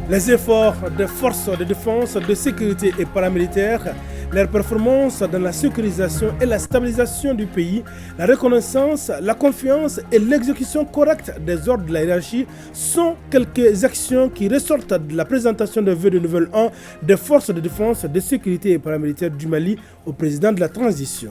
Les efforts des forces de défense, de sécurité et paramilitaires, leurs performances dans la sécurisation et la stabilisation du pays, la reconnaissance, la confiance et l'exécution correcte des ordres de la hiérarchie sont quelques actions qui ressortent de la présentation de vœux de nouvel an des forces de défense, de sécurité et paramilitaires du Mali au président de la transition.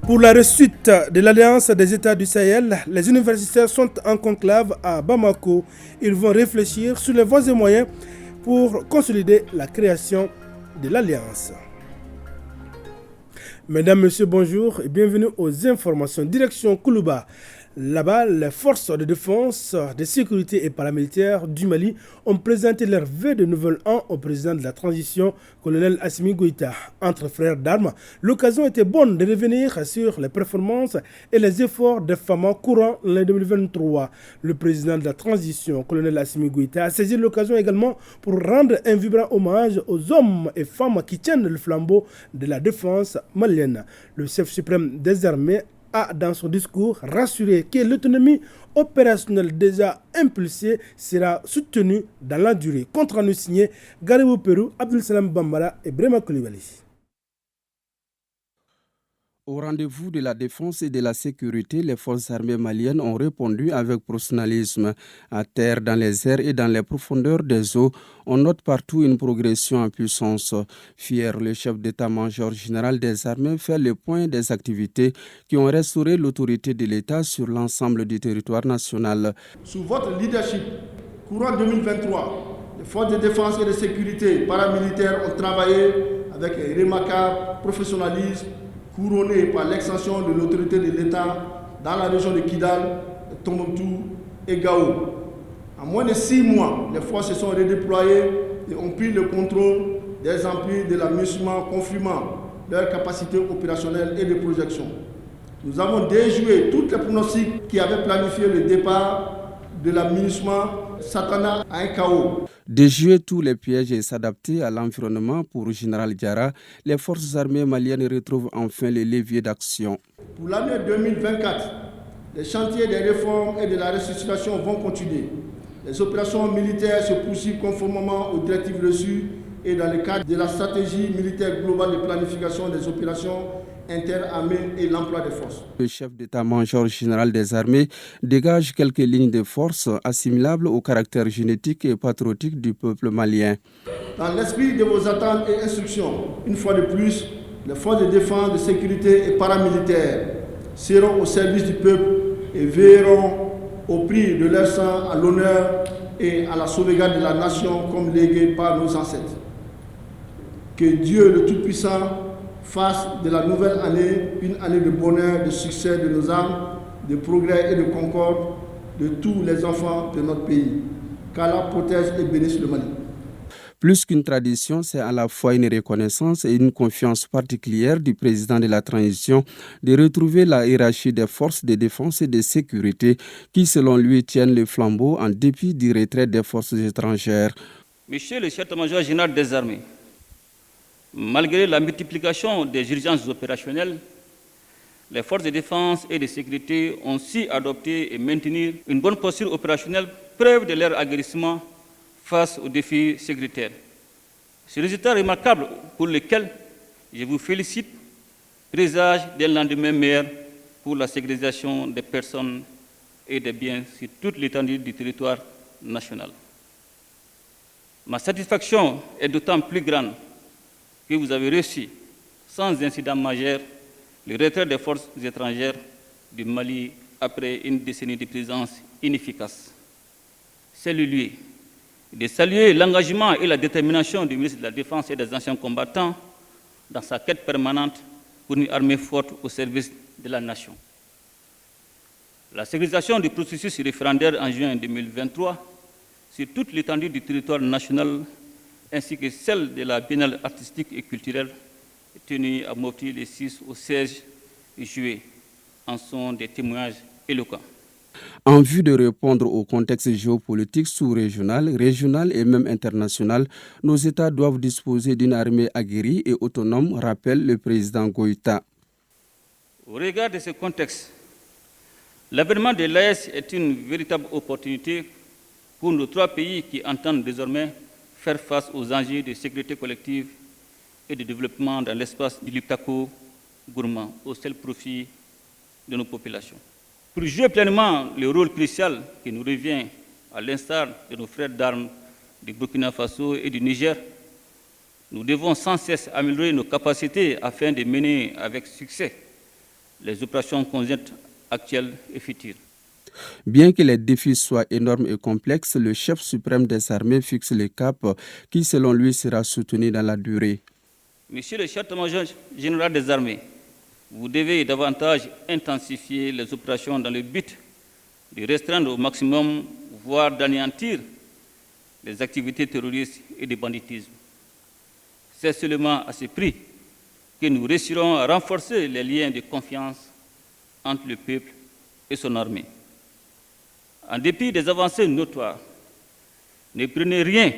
Pour la réussite de l'Alliance des États du Sahel, les universitaires sont en conclave à Bamako. Ils vont réfléchir sur les voies et moyens pour consolider la création de l'Alliance. Mesdames, Messieurs, bonjour et bienvenue aux informations. Direction Koulouba. Là-bas, les forces de défense, de sécurité et paramilitaires du Mali ont présenté leurs vœux de nouvel an au président de la transition, colonel Assimi Goïta. Entre frères d'armes, l'occasion était bonne de revenir sur les performances et les efforts des femmes courant l'année 2023. Le président de la transition, colonel Assimi Goïta, a saisi l'occasion également pour rendre un vibrant hommage aux hommes et femmes qui tiennent le flambeau de la défense malienne. Le chef suprême des armées a, dans son discours, rassuré que l'autonomie opérationnelle déjà impulsée sera soutenue dans la durée. Compte rendu signé Garibou Pérou, Abdul Salam Bambara et Brema Koulibaly. Au rendez-vous de la défense et de la sécurité, les forces armées maliennes ont répondu avec professionnalisme. À terre, dans les airs et dans les profondeurs des eaux, on note partout une progression en puissance. Fier, le chef d'état-major général des armées fait le point des activités qui ont restauré l'autorité de l'État sur l'ensemble du territoire national. Sous votre leadership, courant 2023, les forces de défense et de sécurité paramilitaires ont travaillé avec un remarquable professionnalisme, couronné par l'extension de l'autorité de l'État dans la région de Kidal, Tombouctou et Gao. En moins de 6 mois, les forces se sont redéployées et ont pris le contrôle des empires de l'amusement, confirmant leur capacité opérationnelle et de projection. Nous avons déjoué toutes les pronostics qui avaient planifié le départ de l'amusement, s'attendant à un chaos. Déjouer tous les pièges et s'adapter à l'environnement pour Général Diarra, les forces armées maliennes retrouvent enfin les leviers d'action. Pour l'année 2024, les chantiers des réformes et de la restructuration vont continuer. Les opérations militaires se poursuivent conformément aux directives reçues et dans le cadre de la stratégie militaire globale de planification des opérations interarmées et l'emploi des forces. Le chef d'état-major général des armées dégage quelques lignes de force assimilables au caractère génétique et patriotique du peuple malien. Dans l'esprit de vos attentes et instructions, une fois de plus, les forces de défense, de sécurité et paramilitaires seront au service du peuple et veilleront au prix de leur sang à l'honneur et à la sauvegarde de la nation comme légué par nos ancêtres. Que Dieu le Tout-Puissant fasse de la nouvelle année une année de bonheur, de succès de nos âmes, de progrès et de concorde de tous les enfants de notre pays. Qu'Allah protège et bénisse le Mali. Plus qu'une tradition, c'est à la fois une reconnaissance et une confiance particulière du président de la transition de retrouver la hiérarchie des forces de défense et de sécurité qui, selon lui, tiennent le flambeau en dépit du retrait des forces étrangères. Monsieur le chef-d'état-major général des armées, malgré la multiplication des urgences opérationnelles, les forces de défense et de sécurité ont su adopter et maintenir une bonne posture opérationnelle, preuve de leur aguerrissement face aux défis sécuritaires. Ce résultat remarquable pour lequel je vous félicite présage d'un lendemain meilleur pour la sécurisation des personnes et des biens sur toute l'étendue du territoire national. Ma satisfaction est d'autant plus grande que vous avez reçu, sans incident majeur, le retrait des forces étrangères du Mali après une décennie de présence inefficace. C'est le lieu de saluer l'engagement et la détermination du ministre de la Défense et des anciens combattants dans sa quête permanente pour une armée forte au service de la nation. La sécurisation du processus référendaire en juin 2023 sur toute l'étendue du territoire national ainsi que celle de la biennale artistique et culturelle tenue à Mopti les 6 au 16 juillet en sont des témoignages éloquents. En vue de répondre au contexte géopolitique sous-régional, régional et même international, nos États doivent disposer d'une armée aguerrie et autonome, rappelle le président Goïta. Au regard de ce contexte, L'avènement de l'AES est une véritable opportunité pour nos 3 pays qui entendent désormais faire face aux enjeux de sécurité collective et de développement dans l'espace du Liptako-Gourma, au seul profit de nos populations. Pour jouer pleinement le rôle crucial qui nous revient, à l'instar de nos frères d'armes du Burkina Faso et du Niger, nous devons sans cesse améliorer nos capacités afin de mener avec succès les opérations conjointes actuelles et futures. Bien que les défis soient énormes et complexes, le chef suprême des armées fixe le cap qui, selon lui, sera soutenu dans la durée. Monsieur le chef-d'état-major général des armées, vous devez davantage intensifier les opérations dans le but de restreindre au maximum, voire d'anéantir les activités terroristes et de banditisme. C'est seulement à ce prix que nous réussirons à renforcer les liens de confiance entre le peuple et son armée. En dépit des avancées notoires, ne prenez rien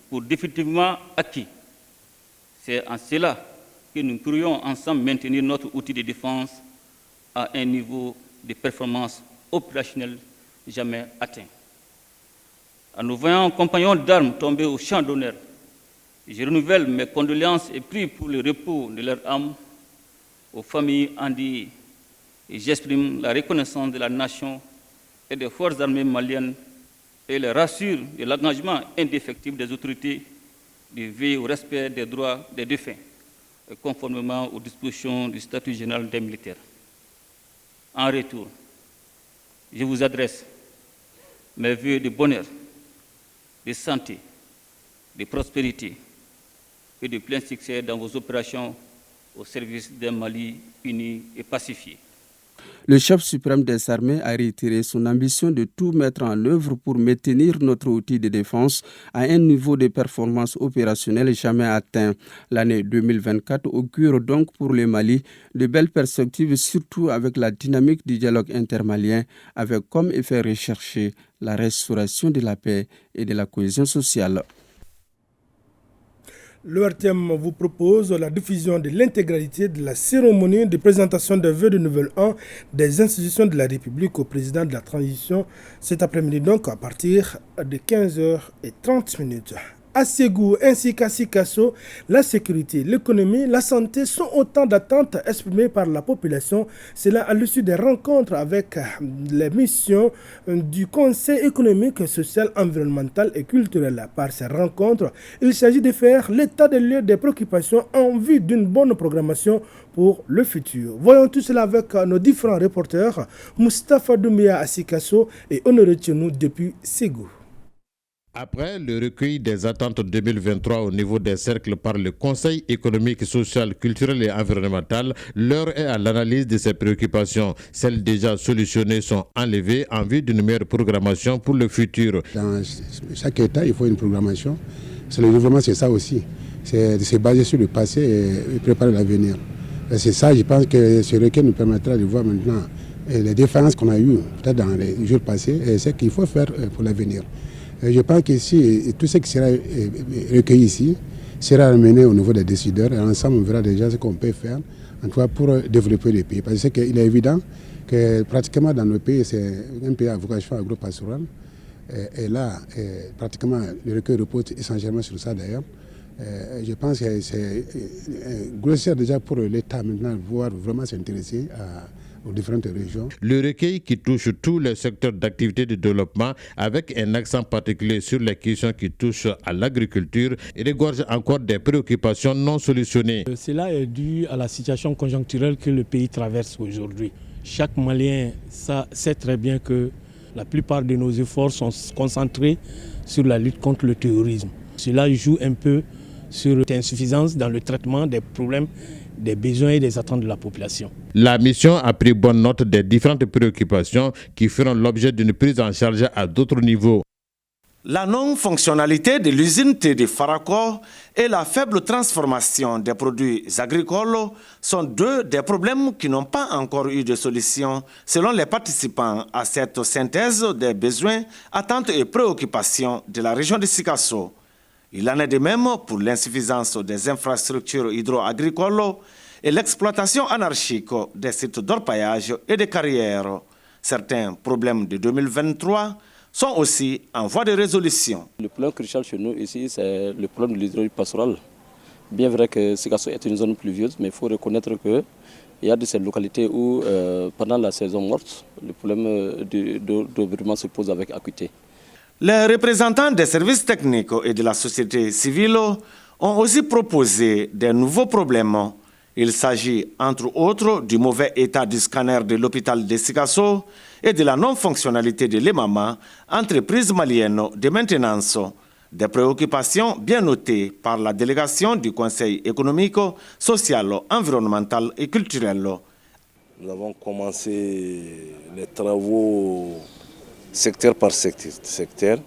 pour définitivement acquis. C'est en cela que nous pourrions ensemble maintenir notre outil de défense à un niveau de performance opérationnelle jamais atteint. En nous voyant compagnons d'armes tomber au champ d'honneur, je renouvelle mes condoléances et prie pour le repos de leur âme aux familles endeuillées et j'exprime la reconnaissance de la nation et des forces armées maliennes et les rassure de l'engagement indéfectible des autorités de veiller au respect des droits des défunts, conformément aux dispositions du statut général des militaires. En retour, je vous adresse mes vœux de bonheur, de santé, de prospérité et de plein succès dans vos opérations au service d'un Mali uni et pacifié. Le chef suprême des armées a réitéré son ambition de tout mettre en œuvre pour maintenir notre outil de défense à un niveau de performance opérationnelle jamais atteint. L'année 2024 augure donc pour le Mali de belles perspectives, surtout avec la dynamique du dialogue intermalien, avec comme effet recherché la restauration de la paix et de la cohésion sociale. Le RTM vous propose la diffusion de l'intégralité de la cérémonie de présentation des vœux de nouvel an des institutions de la République au président de la transition cet après-midi, donc à partir de 15h30. À Ségou ainsi qu'à Sikasso, la sécurité, l'économie, la santé sont autant d'attentes exprimées par la population. Cela à l'issue des rencontres avec les missions du Conseil économique, social, environnemental et culturel. Par ces rencontres, il s'agit de faire l'état des lieux des préoccupations en vue d'une bonne programmation pour le futur. Voyons tout cela avec nos différents reporters, Moustapha Doumbia à Sikasso et Honoré Tchenou depuis Ségou. Après le recueil des attentes 2023 au niveau des cercles par le Conseil économique, social, culturel et environnemental, l'heure est à l'analyse de ces préoccupations. Celles déjà solutionnées sont enlevées en vue d'une meilleure programmation pour le futur. Dans chaque État, il faut une programmation. Le développement, c'est ça aussi. C'est de se baser sur le passé et préparer l'avenir. C'est ça, je pense que ce recueil nous permettra de voir maintenant les différences qu'on a eues peut-être dans les jours passés et ce qu'il faut faire pour l'avenir. Je pense qu'ici, tout ce qui sera recueilli ici sera amené au niveau des décideurs et ensemble on verra déjà ce qu'on peut faire en tout cas pour développer le pays. Parce qu'il est évident que pratiquement dans nos pays, c'est un pays à vocation agro-pastorale. Et là, pratiquement, le recueil repose essentiellement sur ça d'ailleurs. Je pense que c'est grossière déjà pour l'État maintenant de pouvoir vraiment s'intéresser aux différentes régions. Le recueil qui touche tous les secteurs d'activité de développement avec un accent particulier sur les questions qui touchent à l'agriculture et regorge encore des préoccupations non solutionnées. Cela est dû à la situation conjoncturelle que le pays traverse aujourd'hui. Chaque Malien sait très bien que la plupart de nos efforts sont concentrés sur la lutte contre le terrorisme. Cela joue un peu sur l'insuffisance dans le traitement des problèmes, des besoins et des attentes de la population. La mission a pris bonne note des différentes préoccupations qui feront l'objet d'une prise en charge à d'autres niveaux. La non-fonctionnalité de l'usine de Farako et la faible transformation des produits agricoles sont deux des problèmes qui n'ont pas encore eu de solution selon les participants à cette synthèse des besoins, attentes et préoccupations de la région de Sikasso. Il en est de même pour l'insuffisance des infrastructures hydro-agricoles et l'exploitation anarchique des sites d'orpaillage et de carrières. Certains problèmes de 2023 sont aussi en voie de résolution. Le problème crucial chez nous ici, c'est le problème de l'hydraulique pastorale. Bien vrai que Sikasso est une zone pluvieuse, mais il faut reconnaître qu'il y a de ces localités où, pendant la saison morte, le problème d'eau se pose avec acuité. Les représentants des services techniques et de la société civile ont aussi proposé des nouveaux problèmes. Il s'agit entre autres du mauvais état du scanner de l'hôpital de Sikasso et de la non-fonctionnalité de l'EMAMA, entreprise malienne de maintenance. Des préoccupations bien notées par la délégation du Conseil économique, social, environnemental et culturel. Nous avons commencé les travaux secteur par secteur,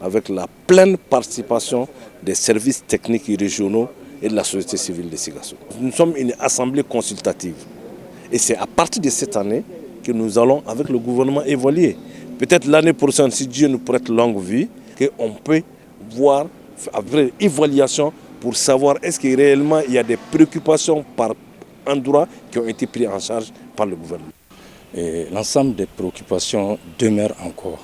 avec la pleine participation des services techniques et régionaux et de la société civile de Sikasso. Nous sommes une assemblée consultative et c'est à partir de cette année que nous allons avec le gouvernement évaluer. Peut-être l'année prochaine, si Dieu nous prête longue vie, qu'on peut voir après évaluation pour savoir est-ce que réellement il y a des préoccupations par endroit qui ont été prises en charge par le gouvernement. L'ensemble des préoccupations demeurent encore.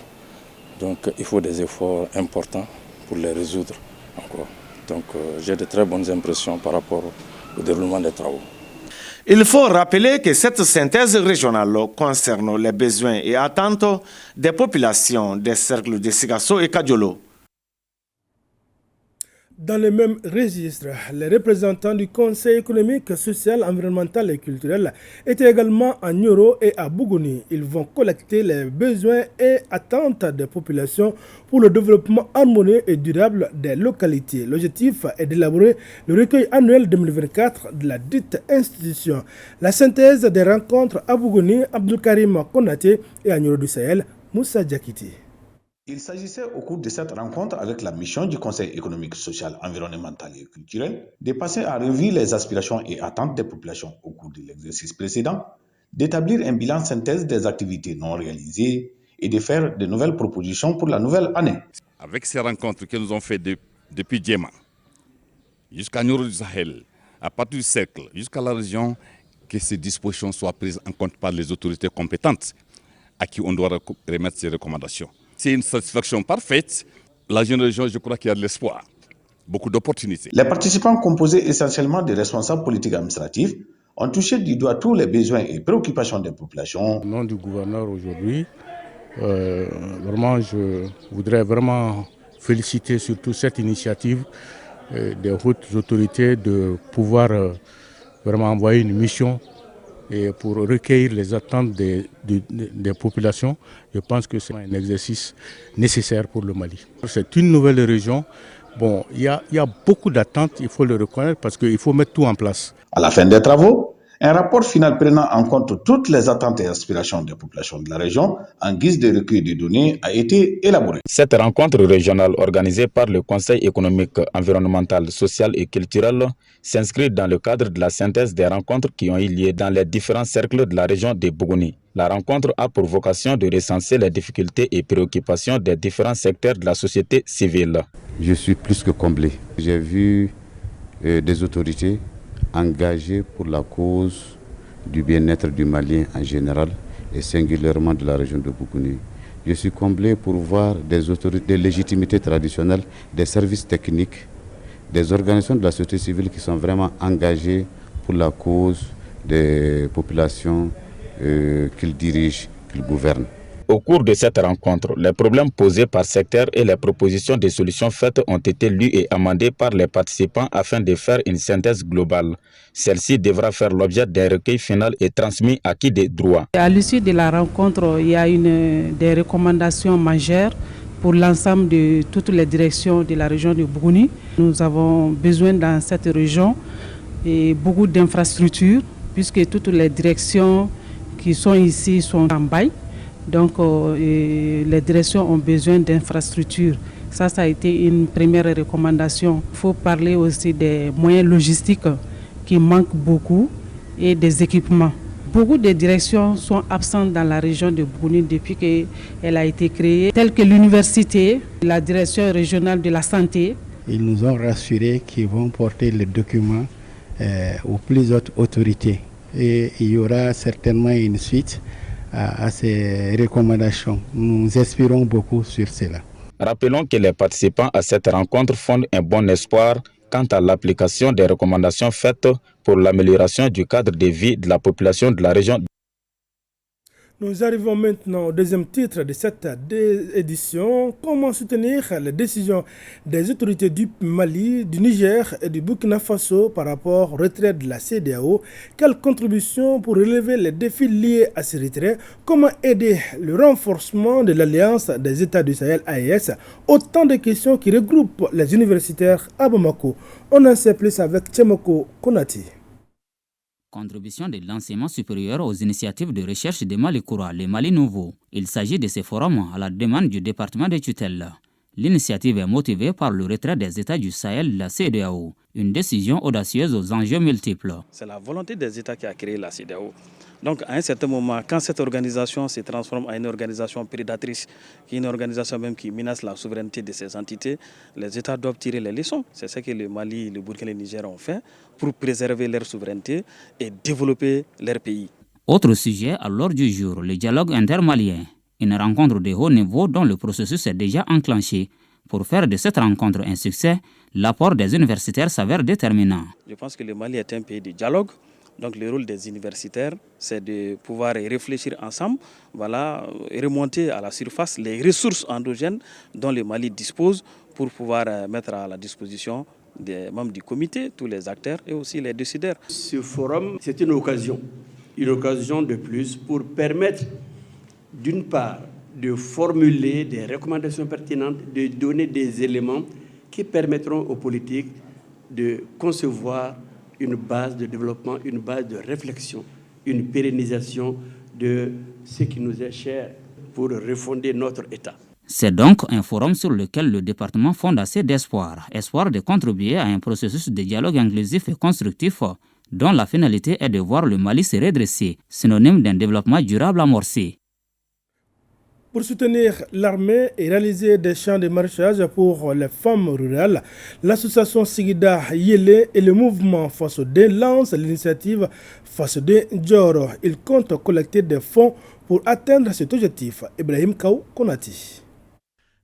Donc il faut des efforts importants pour les résoudre encore. Donc j'ai de très bonnes impressions par rapport au déroulement des travaux. Il faut rappeler que cette synthèse régionale concerne les besoins et attentes des populations des cercles de Sikasso et Kadiolo. Dans le même registre, les représentants du Conseil économique, social, environnemental et culturel étaient également à Nioro et à Bougouni. Ils vont collecter les besoins et attentes des populations pour le développement harmonieux et durable des localités. L'objectif est d'élaborer le recueil annuel 2024 de la dite institution. La synthèse des rencontres à Bougouni, Abdulkarim Konaté et à Nioro du Sahel, Moussa Diakiti. Il s'agissait au cours de cette rencontre avec la mission du Conseil économique, social, environnemental et culturel de passer en revue les aspirations et attentes des populations au cours de l'exercice précédent, d'établir un bilan synthèse des activités non réalisées et de faire de nouvelles propositions pour la nouvelle année. Avec ces rencontres que nous avons faites depuis Djema jusqu'à Nioro du Sahel, à partir du cercle jusqu'à la région, que ces dispositions soient prises en compte par les autorités compétentes à qui on doit remettre ces recommandations. C'est une satisfaction parfaite. La jeune région, je crois qu'il y a de l'espoir, beaucoup d'opportunités. Les participants, composés essentiellement de responsables politiques administratifs, ont touché du doigt tous les besoins et préoccupations des populations. Au nom du gouverneur aujourd'hui, vraiment, je voudrais vraiment féliciter surtout cette initiative des hautes autorités de pouvoir vraiment envoyer une mission et pour recueillir les attentes des populations. Je pense que c'est un exercice nécessaire pour le Mali. C'est une nouvelle région. Bon, il y a beaucoup d'attentes, il faut le reconnaître, parce qu'il faut mettre tout en place. À la fin des travaux, un rapport final prenant en compte toutes les attentes et aspirations des populations de la région en guise de recueil de données a été élaboré. Cette rencontre régionale organisée par le Conseil économique, environnemental, social et culturel s'inscrit dans le cadre de la synthèse des rencontres qui ont eu lieu dans les différents cercles de la région de Bougouni. La rencontre a pour vocation de recenser les difficultés et préoccupations des différents secteurs de la société civile. Je suis plus que comblé. J'ai vu des autorités engagés pour la cause du bien-être du Malien en général et singulièrement de la région de Bougouni. Je suis comblé pour voir des autorités de légitimité traditionnelle, des services techniques, des organisations de la société civile qui sont vraiment engagées pour la cause des populations qu'ils dirigent, qu'ils gouvernent. Au cours de cette rencontre, les problèmes posés par secteur et les propositions de solutions faites ont été lues et amendées par les participants afin de faire une synthèse globale. Celle-ci devra faire l'objet d'un recueil final et transmis à qui des droits. À l'issue de la rencontre, il y a des recommandations majeures pour l'ensemble de toutes les directions de la région de Bougouni. Nous avons besoin dans cette région et beaucoup d'infrastructures puisque toutes les directions qui sont ici sont en bail. Donc les directions ont besoin d'infrastructures. Ça a été une première recommandation. Il faut parler aussi des moyens logistiques qui manquent beaucoup et des équipements. Beaucoup de directions sont absentes dans la région de Bougouni depuis qu'elle a été créée, telles que l'université, la direction régionale de la santé. Ils nous ont rassuré qu'ils vont porter les documents aux plus hautes autorités. Et il y aura certainement une suite à ces recommandations. Nous espérons beaucoup sur cela. Rappelons que les participants à cette rencontre fondent un bon espoir quant à l'application des recommandations faites pour l'amélioration du cadre de vie de la population de la région. Nous arrivons maintenant au deuxième titre de cette édition. Comment soutenir les décisions des autorités du Mali, du Niger et du Burkina Faso par rapport au retrait de la CEDEAO? Quelle contribution pour relever les défis liés à ce retrait? Comment aider le renforcement de l'Alliance des États du Sahel AES? Autant de questions qui regroupent les universitaires à Bamako. On en sait plus avec Tchemoko Konati. Contribution de l'enseignement supérieur aux initiatives de recherche de Mali Koura, le Mali Nouveau. Il s'agit de ce forum à la demande du département de tutelle. L'initiative est motivée par le retrait des États du Sahel de la CEDEAO, une décision audacieuse aux enjeux multiples. C'est la volonté des États qui a créé la CEDEAO. Donc à un certain moment, quand cette organisation se transforme en une organisation prédatrice, qui est une organisation même qui menace la souveraineté de ces entités, les États doivent tirer les leçons. C'est ce que le Mali, le Burkina et le Niger ont fait pour préserver leur souveraineté et développer leur pays. Autre sujet à l'ordre du jour, le dialogue intermalien. Une rencontre de haut niveau dont le processus est déjà enclenché. Pour faire de cette rencontre un succès, l'apport des universitaires s'avère déterminant. Je pense que le Mali est un pays de dialogue. Donc le rôle des universitaires, c'est de pouvoir réfléchir ensemble, et remonter à la surface les ressources endogènes dont le Mali dispose pour pouvoir mettre à la disposition des membres du comité, tous les acteurs et aussi les décideurs. Ce forum, c'est une occasion de plus pour permettre d'une part de formuler des recommandations pertinentes, de donner des éléments qui permettront aux politiques de concevoir une base de développement, une base de réflexion, une pérennisation de ce qui nous est cher pour refonder notre État. C'est donc un forum sur lequel le département fonde assez d'espoir. Espoir de contribuer à un processus de dialogue inclusif et constructif dont la finalité est de voir le Mali se redresser, synonyme d'un développement durable amorcé. Pour soutenir l'armée et réaliser des champs de maraîchage pour les femmes rurales, l'association Sigida Yele et le mouvement Fasodé lancent l'initiative Fasodé Njoro. Ils comptent collecter des fonds pour atteindre cet objectif. Ibrahim Kaou Konati.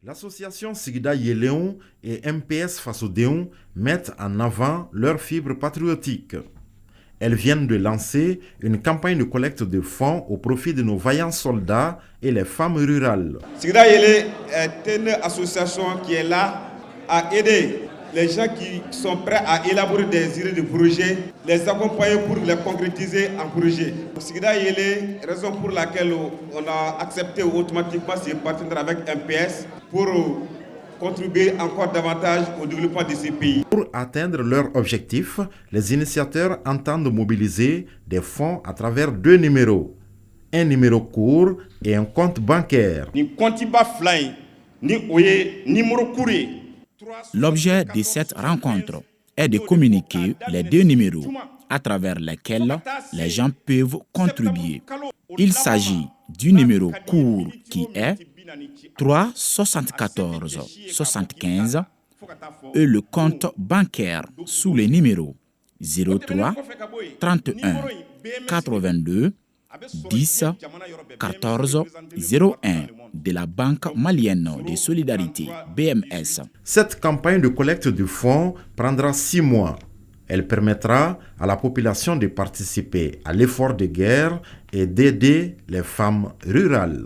L'association Sigida Yeleon et MPS Fasodéon mettent en avant leur fibre patriotique. Elles viennent de lancer une campagne de collecte de fonds au profit de nos vaillants soldats et les femmes rurales. Sigida Yele est une association qui est là à aider les gens qui sont prêts à élaborer des idées de projets, les accompagner pour les concrétiser en projet. Sigida Yele, raison pour laquelle on a accepté automatiquement ce partenariat avec MPS pour contribuer encore davantage au développement de ces pays. Pour atteindre leur objectif, les initiateurs entendent mobiliser des fonds à travers 2 numéros. Un numéro court et un compte bancaire. L'objet de cette rencontre est de communiquer les 2 numéros à travers lesquels les gens peuvent contribuer. Il s'agit du numéro court qui est 3 74 75 et le compte bancaire sous les numéros 03 31 82 10 14 01 de la Banque malienne de solidarité BMS. Cette campagne de collecte de fonds prendra 6 mois. Elle permettra à la population de participer à l'effort de guerre et d'aider les femmes rurales.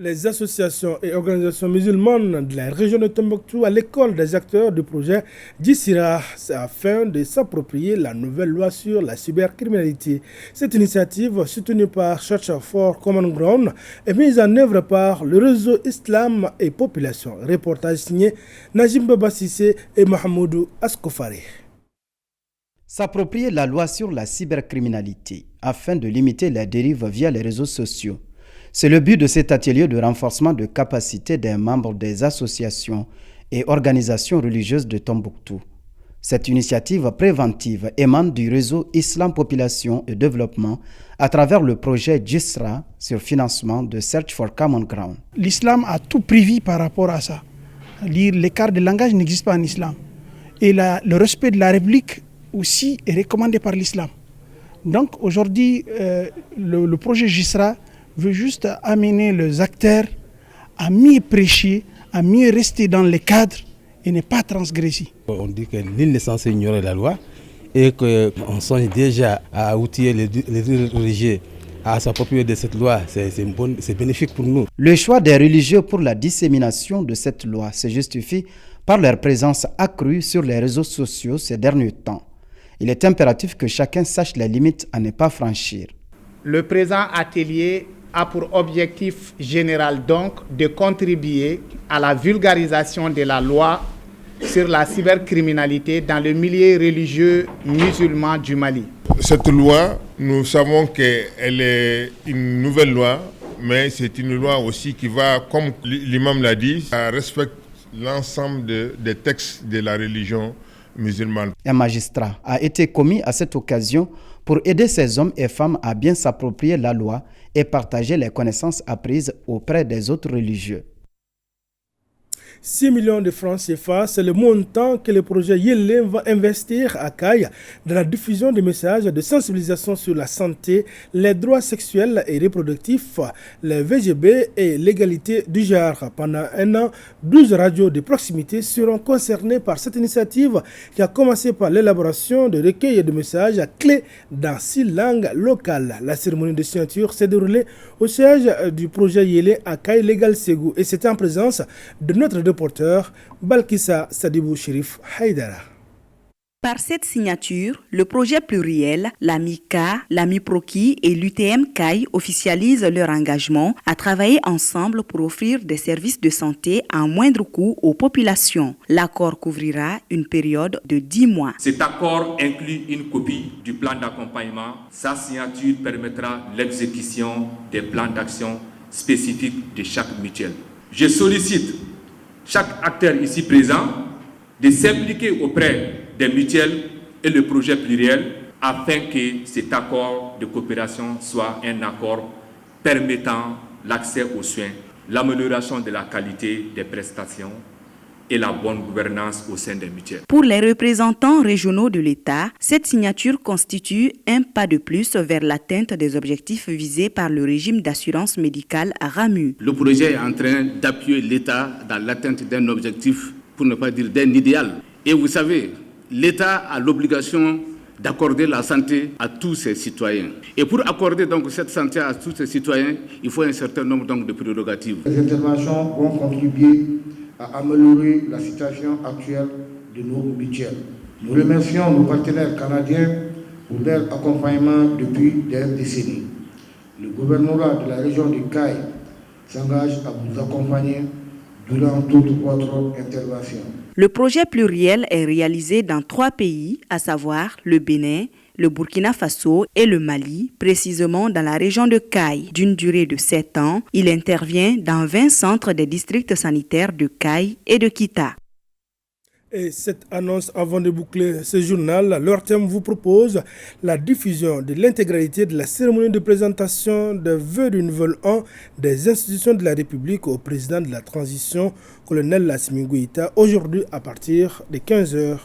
Les associations et organisations musulmanes de la région de Tombouctou à l'école des acteurs du projet Djissira afin de s'approprier la nouvelle loi sur la cybercriminalité. Cette initiative, soutenue par Church for Common Ground, est mise en œuvre par le réseau Islam et Population. Reportage signé Najim Babassissé et Mahamoudou Askofari. S'approprier la loi sur la cybercriminalité afin de limiter les dérives via les réseaux sociaux. C'est le but de cet atelier de renforcement de capacité des membres des associations et organisations religieuses de Tombouctou. Cette initiative préventive émane du réseau Islam Population et Développement à travers le projet Djissira sur financement de Search for Common Ground. L'islam a tout prévu par rapport à ça. L'écart de langage n'existe pas en islam. Et le respect de la République aussi est recommandé par l'islam. Donc aujourd'hui, le projet GISRA veut juste amener les acteurs à mieux prêcher, à mieux rester dans les cadres et ne pas transgresser. On dit que nul n'est censé ignorer la loi et qu'on songe déjà à outiller les religieux à s'approprier de cette loi. C'est bénéfique pour nous. Le choix des religieux pour la dissémination de cette loi se justifie par leur présence accrue sur les réseaux sociaux ces derniers temps. Il est impératif que chacun sache les limites à ne pas franchir. Le présent atelier a pour objectif général donc de contribuer à la vulgarisation de la loi sur la cybercriminalité dans le milieu religieux musulman du Mali. Cette loi, nous savons qu'elle est une nouvelle loi, mais c'est une loi aussi qui va, comme l'imam l'a dit, ça respecte l'ensemble des textes de la religion musulmane. Un magistrat a été commis à cette occasion pour aider ces hommes et femmes à bien s'approprier la loi et partager les connaissances apprises auprès des autres religieux. 6 millions de francs CFA, c'est le montant que le projet Yélé va investir à Caille dans la diffusion de messages de sensibilisation sur la santé, les droits sexuels et reproductifs, les VGB et l'égalité du genre. Pendant un an, 12 radios de proximité seront concernées par cette initiative qui a commencé par l'élaboration de recueils de messages clés dans 6 langues locales. La cérémonie de signature s'est déroulée au siège du projet Yélé à Caille Légal Ségou et c'était en présence de notre reporter Balkissa Sadibou Chérif Haïdara. Par cette signature, le projet pluriel, l'AMICA, l'AMIPROKI et l'UTM CAI officialisent leur engagement à travailler ensemble pour offrir des services de santé à un moindre coût aux populations. L'accord couvrira une période de 10 mois. Cet accord inclut une copie du plan d'accompagnement. Sa signature permettra l'exécution des plans d'action spécifiques de chaque mutuelle. Je sollicite chaque acteur ici présent de s'impliquer auprès des mutuelles et le projet pluriel afin que cet accord de coopération soit un accord permettant l'accès aux soins, l'amélioration de la qualité des prestations et la bonne gouvernance au sein des mutuelles. Pour les représentants régionaux de l'État, cette signature constitue un pas de plus vers l'atteinte des objectifs visés par le régime d'assurance médicale RAMU. Le projet est en train d'appuyer l'État dans l'atteinte d'un objectif, pour ne pas dire d'un idéal. Et vous savez, l'État a l'obligation d'accorder la santé à tous ses citoyens. Et pour accorder donc cette santé à tous ses citoyens, il faut un certain nombre donc de prérogatives. Les interventions vont contribuer à améliorer la situation actuelle de nos mutuelles. Nous remercions nos partenaires canadiens pour leur accompagnement depuis des décennies. Le gouvernement de la région de Caille s'engage à vous accompagner durant toute votre intervention. Le projet pluriel est réalisé dans 3 pays, à savoir le Bénin, le Burkina Faso et le Mali, précisément dans la région de Caille. D'une durée de 7 ans, il intervient dans 20 centres des districts sanitaires de Caille et de Kita. Et cette annonce, avant de boucler ce journal, leur thème vous propose la diffusion de l'intégralité de la cérémonie de présentation des vœux du nouvel an des institutions de la République au président de la transition, colonel Assimi Goïta, aujourd'hui à partir de 15h30.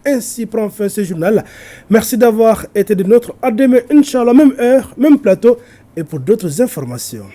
Ainsi prend fin ce journal. Merci d'avoir été de notre à demain, Inch'Allah, même heure, même plateau et pour d'autres informations.